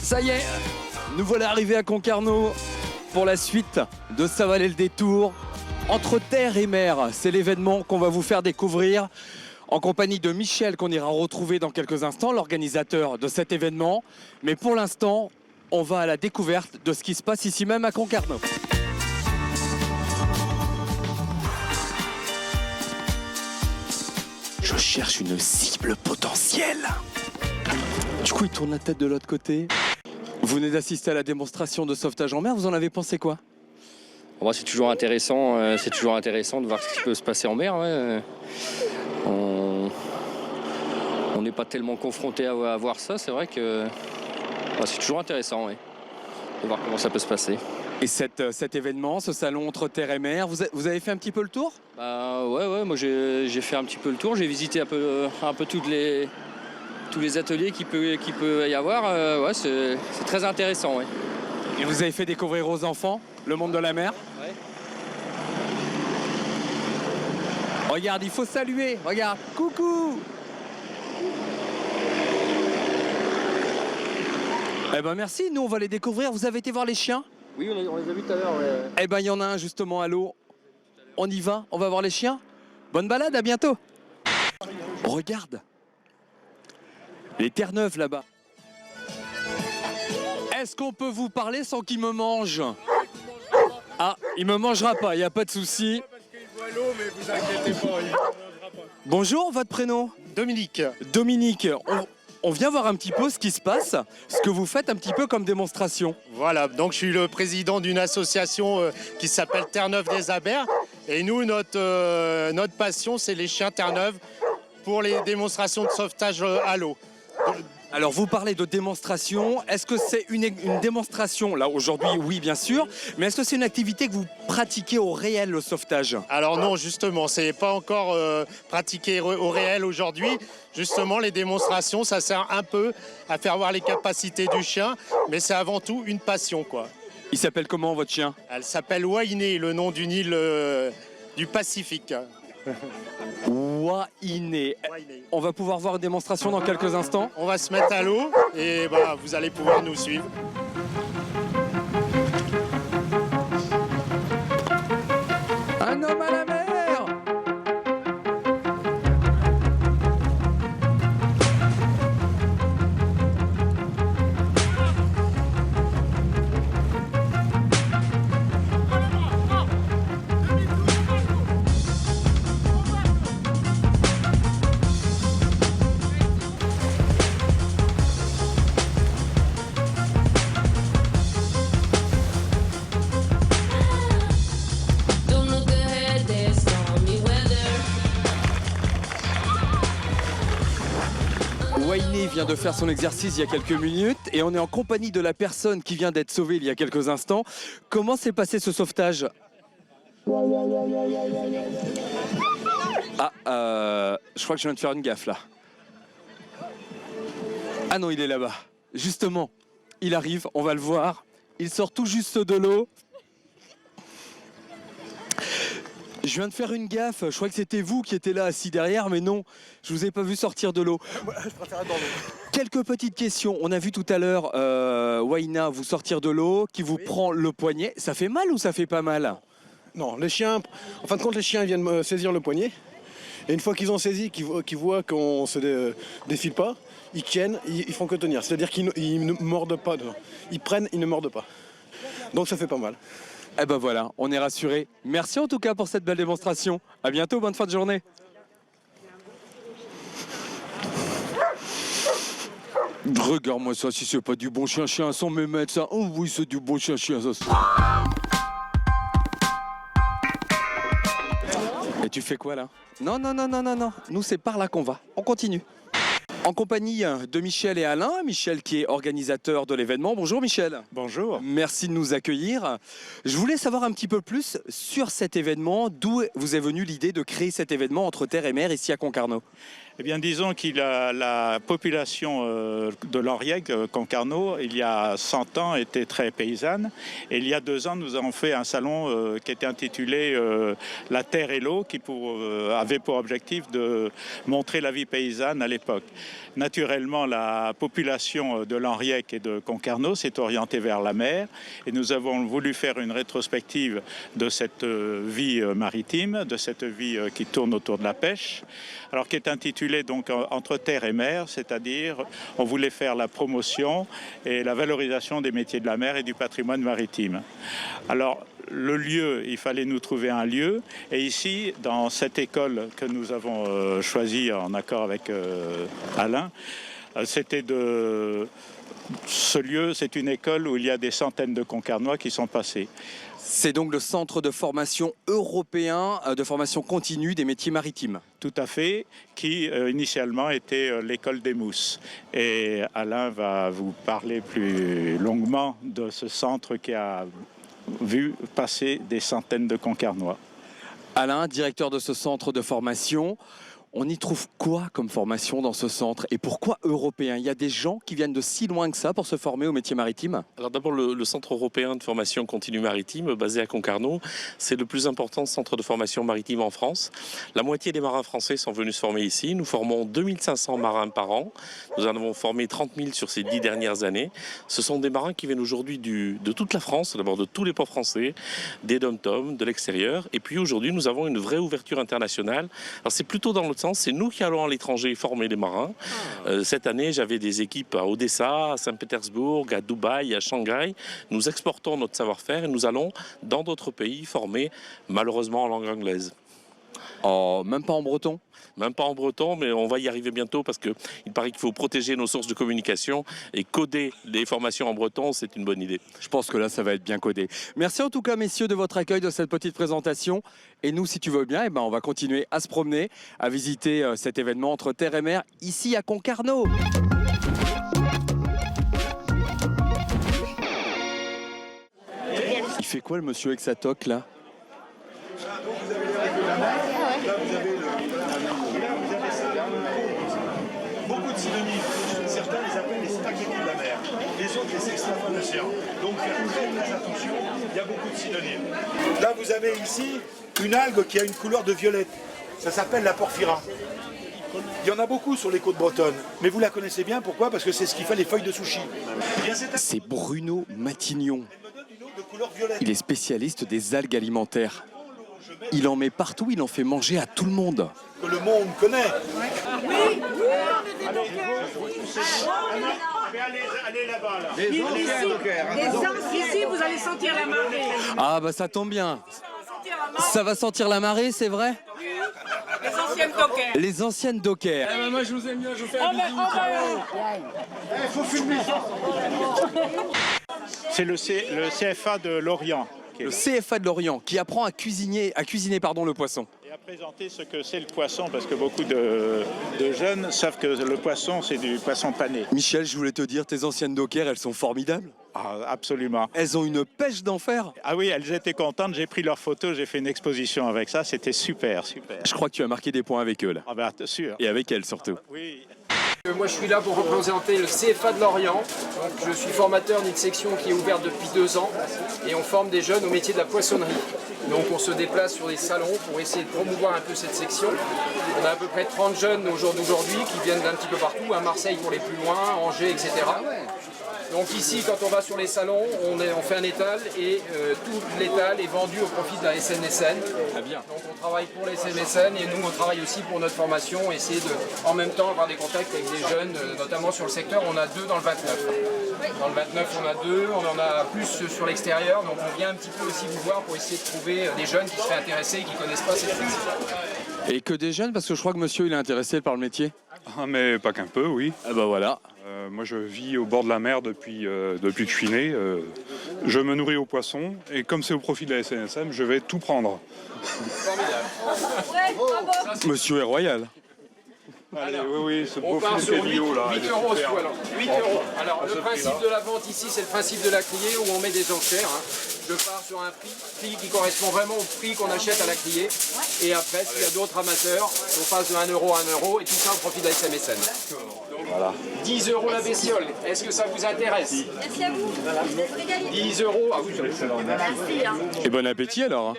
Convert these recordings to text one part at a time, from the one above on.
Ça y est, nous voilà arrivés à Concarneau pour la suite de Ça valait le détour. Entre terre et mer, c'est l'événement qu'on va vous faire découvrir en compagnie de Michel qu'on ira retrouver dans quelques instants, l'organisateur de cet événement. Mais pour l'instant, on va à la découverte de ce qui se passe ici même à Concarneau. Je cherche une cible potentielle. Du coup, il tourne la tête de l'autre côté. Vous venez d'assister à la démonstration de sauvetage en mer, vous en avez pensé quoi? C'est toujours intéressant, de voir ce qui peut se passer en mer. Ouais. On n'est pas tellement confronté à voir ça, c'est vrai que c'est toujours intéressant, ouais, de voir comment ça peut se passer. Et cet événement, ce salon entre terre et mer, vous avez fait un petit peu le tour? Ouais, moi j'ai fait un petit peu le tour, j'ai visité un peu tous les ateliers qu'il peut y avoir. Ouais, c'est très intéressant. Ouais. Et vous avez fait découvrir aux enfants le monde de la mer? Ouais. Regarde, il faut saluer, regarde, coucou! Eh ben merci, nous on va les découvrir. Vous avez été voir les chiens? Oui, on les a vus tout à l'heure. Ouais. Eh ben il y en a un justement à l'eau. On y va, on va voir les chiens. Bonne balade, à bientôt. Regarde, les Terre-Neuve là-bas. Est-ce qu'on peut vous parler sans qu'il me mange? Ah, il me mangera pas, il n'y a pas de souci. Mais vous inquiétez pas, il ne mangera pas. Bonjour, votre prénom? Dominique. Dominique, on vient voir un petit peu ce qui se passe, ce que vous faites un petit peu comme démonstration. Voilà, donc je suis le président d'une association qui s'appelle Terre-Neuve des Abers. Et nous, notre passion, c'est les chiens Terre-Neuve pour les démonstrations de sauvetage à l'eau. Alors vous parlez de démonstration, est-ce que c'est une démonstration? Là aujourd'hui oui bien sûr, mais est-ce que c'est une activité que vous pratiquez au réel, le sauvetage? Alors non, justement, c'est pas encore pratiqué au réel aujourd'hui. Justement, les démonstrations, ça sert un peu à faire voir les capacités du chien, mais c'est avant tout une passion, quoi. Il s'appelle comment votre chien? Elle s'appelle Wainé, le nom d'une île du Pacifique. Wainé. On va pouvoir voir une démonstration dans quelques instants. On va se mettre à l'eau et vous allez pouvoir nous suivre. Un homme à la mer! Wainé vient de faire son exercice il y a quelques minutes et on est en compagnie de la personne qui vient d'être sauvée il y a quelques instants. Comment s'est passé ce sauvetage? Je crois que je viens de faire une gaffe là. Ah non, il est là-bas. Justement, il arrive, on va le voir. Il sort tout juste de l'eau. Je viens de faire une gaffe, je crois que c'était vous qui étiez là assis derrière, mais non, je vous ai pas vu sortir de l'eau. Je préfère être dans l'eau. Quelques petites questions. On a vu tout à l'heure Waina vous sortir de l'eau, qui vous prend le poignet. Ça fait mal ou ça fait pas mal? Non, les chiens, en fin de compte, les chiens viennent me saisir le poignet. Et une fois qu'ils ont saisi, qu'ils voient qu'on se défile pas, ils tiennent, ils font que tenir. C'est-à-dire qu'ils ne mordent pas dedans. Ils prennent, ils ne mordent pas. Donc ça fait pas mal. Eh ben voilà, on est rassurés. Merci en tout cas pour cette belle démonstration. À bientôt, bonne fin de journée. Regarde-moi ça, si c'est pas du bon chien-chien, sans me mettre ça. Oh oui, c'est du bon chien-chien, ça. Et tu fais quoi là? Non, nous c'est par là qu'on va. On continue. En compagnie de Michel et Alain. Michel qui est organisateur de l'événement. Bonjour Michel. Bonjour. Merci de nous accueillir. Je voulais savoir un petit peu plus sur cet événement. D'où vous est venue l'idée de créer cet événement entre terre et mer ici à Concarneau? Eh bien, disons qu'il a la population de l'Henriec, Concarneau, il y a 100 ans, était très paysanne. Et il y a 2 ans, nous avons fait un salon qui était intitulé La terre et l'eau, qui avait pour objectif de montrer la vie paysanne à l'époque. Naturellement, la population de l'Henriec et de Concarneau s'est orientée vers la mer. Et nous avons voulu faire une rétrospective de cette vie maritime, de cette vie qui tourne autour de la pêche. Alors, qui est intitulé donc Entre terre et mer, c'est-à-dire on voulait faire la promotion et la valorisation des métiers de la mer et du patrimoine maritime. Alors, le lieu, il fallait nous trouver un lieu. Et ici, dans cette école que nous avons choisie en accord avec Alain, c'était de... Ce lieu, c'est une école où il y a des centaines de Concarnois qui sont passés. C'est donc le centre de formation européen de formation continue des métiers maritimes. Tout à fait, qui initialement était l'école des Mousses. Et Alain va vous parler plus longuement de ce centre qui a vu passer des centaines de Concarnois. Alain, directeur de ce centre de formation, on y trouve quoi comme formation dans ce centre et pourquoi européen? Il y a des gens qui viennent de si loin que ça pour se former au métier maritime? Alors d'abord, le Centre européen de formation continue maritime, basé à Concarneau, c'est le plus important centre de formation maritime en France. La moitié des marins français sont venus se former ici. Nous formons 2500 marins par an. Nous en avons formé 30 000 sur ces 10 dernières années. Ce sont des marins qui viennent aujourd'hui de toute la France, d'abord de tous les ports français, des dom-toms, de l'extérieur. Et puis aujourd'hui, nous avons une vraie ouverture internationale. Alors c'est plutôt dans l'autre sens, c'est nous qui allons à l'étranger former les marins. Cette année, j'avais des équipes à Odessa, à Saint-Pétersbourg, à Dubaï, à Shanghai. Nous exportons notre savoir-faire et nous allons dans d'autres pays former, malheureusement en langue anglaise. Oh, même pas en breton? Même pas en breton, mais on va y arriver bientôt parce qu'il paraît qu'il faut protéger nos sources de communication et coder les formations en breton, c'est une bonne idée. Je pense que là, ça va être bien codé. Merci en tout cas, messieurs, de votre accueil, de cette petite présentation. Et nous, si tu veux bien, on va continuer à se promener, à visiter cet événement Entre terre et mer, ici à Concarneau. Il fait quoi le monsieur avec sa toque là? Beaucoup de synonymes. Certains les appellent les spaghettis de la mer. Les autres, les extravagances de l'océan. Donc, faites très attention, il y a beaucoup de synonymes. Là, vous avez ici une algue qui a une couleur de violette. Ça s'appelle la porphyra. Il y en a beaucoup sur les côtes bretonnes. Mais vous la connaissez bien, pourquoi? Parce que c'est ce qui fait les feuilles de sushi. C'est Bruno Matignon. Il est spécialiste des algues alimentaires. Il en met partout, il en fait manger à tout le monde. Que le monde connaît. Oui, allez là-bas, là. Ici, vous allez sentir la marée. Ah bah ça tombe bien. Ça va sentir la marée, c'est vrai? Les anciennes dockers. Les anciennes dockers. Moi je vous aime bien, je vous fais un bisou. Il faut filmer ça. C'est le CFA de Lorient. Le CFA de Lorient qui apprend à cuisiner le poisson. Et à présenter ce que c'est le poisson, parce que beaucoup de jeunes savent que le poisson, c'est du poisson pané. Michel, je voulais te dire, tes anciennes dockers, elles sont formidables. Ah, absolument. Elles ont une pêche d'enfer. Ah oui, elles étaient contentes, j'ai pris leurs photos, j'ai fait une exposition avec ça, c'était super, super. Je crois que tu as marqué des points avec eux là. Ah ben, sûr. Et avec elles surtout. Oui. Moi je suis là pour représenter le CFA de Lorient. Donc, je suis formateur d'une section qui est ouverte depuis 2 ans et on forme des jeunes au métier de la poissonnerie. Donc on se déplace sur des salons pour essayer de promouvoir un peu cette section. On a à peu près 30 jeunes au jour d'aujourd'hui qui viennent d'un petit peu partout, à Marseille pour les plus loin, Angers, etc. Donc ici, quand on va sur les salons, on fait un étal et tout l'étal est vendu au profit de la SNSN. Très bien. Donc on travaille pour les SNSN et nous on travaille aussi pour notre formation, essayer de en même temps avoir des contacts avec des jeunes, notamment sur le secteur, on a 2 dans le 29. Dans le 29 on a 2, on en a plus sur l'extérieur, donc on vient un petit peu aussi vous voir pour essayer de trouver des jeunes qui seraient intéressés et qui ne connaissent pas cette section. Et que des jeunes, parce que je crois que monsieur il est intéressé par le métier. Ah, mais pas qu'un peu, oui. Ah bah voilà. Moi je vis au bord de la mer depuis que je suis né. Je me nourris aux poissons et comme c'est au profit de la SNSM, je vais tout prendre. Monsieur est royal. Allez, oui, ce On beau part sur filet 8 bio là. il est euros. super. Voilà. 8 euros. Alors, le principe de la vente ici, c'est le principe de la criée où on met des enchères. Hein. Je pars sur un prix qui correspond vraiment au prix qu'on achète à la criée. Et après, s'il y a d'autres amateurs, on passe de 1 euro à 1 euro et tout ça au profit de la SMSN. Donc, Voilà. 10 euros la bestiole. Est-ce que ça vous intéresse? Merci à vous. Vous êtes régalés. 10 euros. Ah oui, Merci. Hein. Et bon appétit alors. Hein.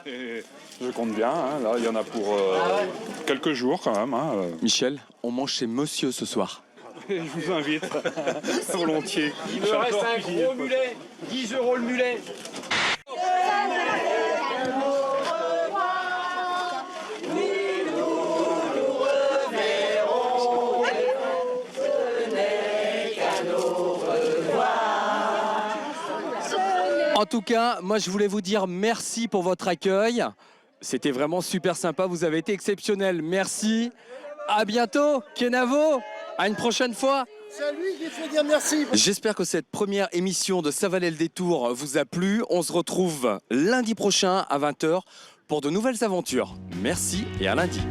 Et je compte bien, hein. Là il y en a pour quelques jours quand même. Hein. Michel, on mange chez Monsieur ce soir. Et je vous invite volontiers. il me reste un gros mulet. 10 euros le mulet. En tout cas, moi je voulais vous dire merci pour votre accueil. C'était vraiment super sympa, vous avez été exceptionnels. Merci. À bientôt, Kenavo. À une prochaine fois. C'est à lui qu'il faut dire merci. J'espère que cette première émission de Ça valait le détour vous a plu. On se retrouve lundi prochain à 20h pour de nouvelles aventures. Merci et à lundi.